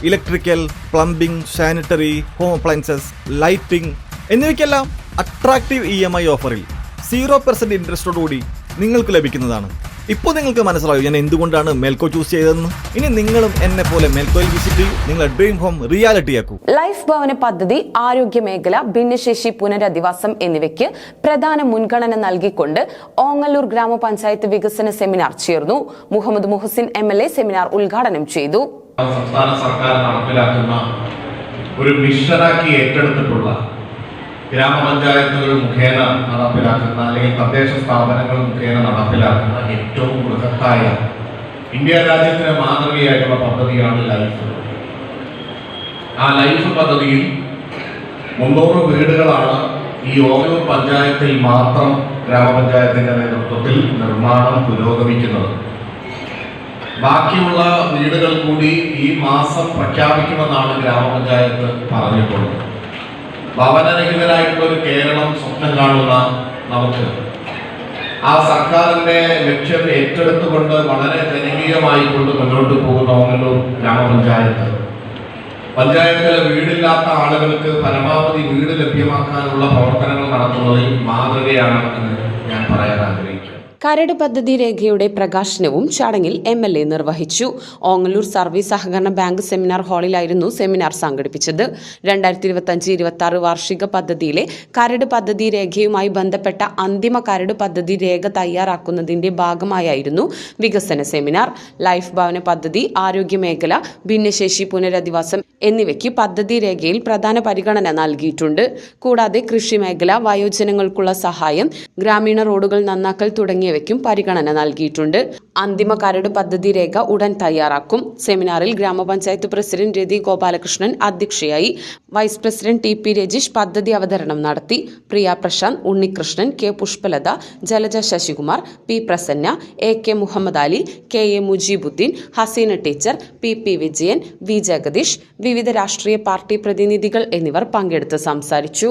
Electrical, plumbing, sanitary, home appliances, lighting എന്നിവയ്ക്കെല്ലാം attractive EMI ഓഫറിൽ 0% ഇൻട്രസ്റ്റോടുകൂടി നിങ്ങൾക്ക് ലഭിക്കുന്നതാണ്. ഇപ്പോൾ നിങ്ങൾക്ക് മനസ്സിലായോ ഞാൻ എന്തുകൊണ്ടാണ് മെൽക്കോ ചൂസ് ചെയ്തതെന്ന്. ഇനി നിങ്ങളും എന്നെ പോലെ മെൽക്കോയിൽ വിസിറ്റ് ചെയ്യൂ, നിങ്ങളുടെ ഡ്രീം ഹോം റിയാലിറ്റി ആക്കൂ. ലൈഫ് ഭവന പദ്ധതി, ആരോഗ്യ മേഖല, ഭിന്നശേഷി പുനരധിവാസം എന്നിവയ്ക്ക് പ്രധാന മുൻഗണന നൽകിക്കൊണ്ട് ഓങ്ങല്ലൂർ ഗ്രാമപഞ്ചായത്ത് വികസന സെമിനാർ ചേർന്നു. മുഹമ്മദ് മുഹസിൻ MLA സെമിനാർ ഉദ്ഘാടനം ചെയ്തു. സംസ്ഥാന സർക്കാർ നടപ്പിലാക്കുന്ന ഒരു മിഷനാക്കി ഏറ്റെടുത്തിട്ടുള്ള ഗ്രാമപഞ്ചായത്തുകൾ മുഖേന നടപ്പിലാക്കുന്ന അല്ലെങ്കിൽ തദ്ദേശ സ്ഥാപനങ്ങൾ മുഖേന നടപ്പിലാക്കുന്ന ഏറ്റവും ബൃഹത്തായ ഇന്ത്യ രാജ്യത്തിന് മാതൃകയായിട്ടുള്ള പദ്ധതിയാണ് ലൈഫ്. ആ ലൈഫ് പദ്ധതിയിൽ 300 വീടുകളാണ് ഈ ഓരോ പഞ്ചായത്തിൽ മാത്രം ഗ്രാമപഞ്ചായത്തിന്റെ നേതൃത്വത്തിൽ നിർമ്മാണം പുരോഗമിക്കുന്നത്. ബാക്കിയുള്ള വീടുകൾ കൂടി ഈ മാസം പ്രഖ്യാപിക്കുമെന്നാണ് ഗ്രാമപഞ്ചായത്ത് പറഞ്ഞിട്ടുള്ളത്. ഭവനരഹിതരായിട്ടുള്ള ഒരു കേരളം സ്വപ്നം കാണുന്ന നമുക്ക് ആ സർക്കാരിന്റെ ലക്ഷ്യം ഏറ്റെടുത്തുകൊണ്ട് വളരെ ജനകീയമായിക്കൊണ്ട് മുന്നോട്ട് പോകുന്ന ഓങ്ങല്ലൂർ പഞ്ചായത്തിലെ വീടില്ലാത്ത ആളുകൾക്ക് പരമാവധി വീട് ലഭ്യമാക്കാനുള്ള പ്രവർത്തനങ്ങൾ നടത്തുന്നതിൽ മാതൃകയാണ് എന്ന് ഞാൻ പറയാൻ ആഗ്രഹിക്കുന്നു. കരട് പദ്ധതി രേഖയുടെ പ്രകാശനവും ചടങ്ങിൽ MLA നിർവഹിച്ചു. ഓങ്ങല്ലൂർ സർവീസ് സഹകരണ ബാങ്ക് സെമിനാർ ഹാളിലായിരുന്നു സെമിനാർ സംഘടിപ്പിച്ചത്. 2025-26 വാർഷിക പദ്ധതിയിലെ കരട് പദ്ധതി രേഖയുമായി ബന്ധപ്പെട്ട അന്തിമ കരട് പദ്ധതി രേഖ തയ്യാറാക്കുന്നതിന്റെ ഭാഗമായായിരുന്നു വികസന സെമിനാർ. ലൈഫ് ഭവന പദ്ധതി, ആരോഗ്യ മേഖല, ഭിന്നശേഷി പുനരധിവാസം എന്നിവയ്ക്ക് പദ്ധതി രേഖയിൽ പ്രധാന പരിഗണന നൽകിയിട്ടുണ്ട്. കൂടാതെ കൃഷി മേഖല, വയോജനങ്ങൾക്കുള്ള സഹായം, ഗ്രാമീണ റോഡുകൾ നന്നാക്കൽ തുടങ്ങിയവയ്ക്കും പരിഗണന നൽകിയിട്ടുണ്ട്. അന്തിമ കരട് പദ്ധതി രേഖ ഉടൻ തയ്യാറാക്കും. സെമിനാറിൽ ഗ്രാമപഞ്ചായത്ത് പ്രസിഡന്റ് രതി ഗോപാലകൃഷ്ണൻ അധ്യക്ഷയായി. വൈസ് പ്രസിഡന്റ് TP രജീഷ് പദ്ധതി അവതരണം നടത്തി. Priya Prasanth, Unnikrishnan, K Pushpalatha, Jalaja Sasikumar, P Prasanna, AK Muhammad Ali, KA Mujeebuddeen, Haseena teacher, PP Vijayan, V Jagadeesh, വിവിധ രാഷ്ട്രീയ പാർട്ടി പ്രതിനിധികൾ എന്നിവർ പങ്കെടുത്ത് സംസാരിച്ചു.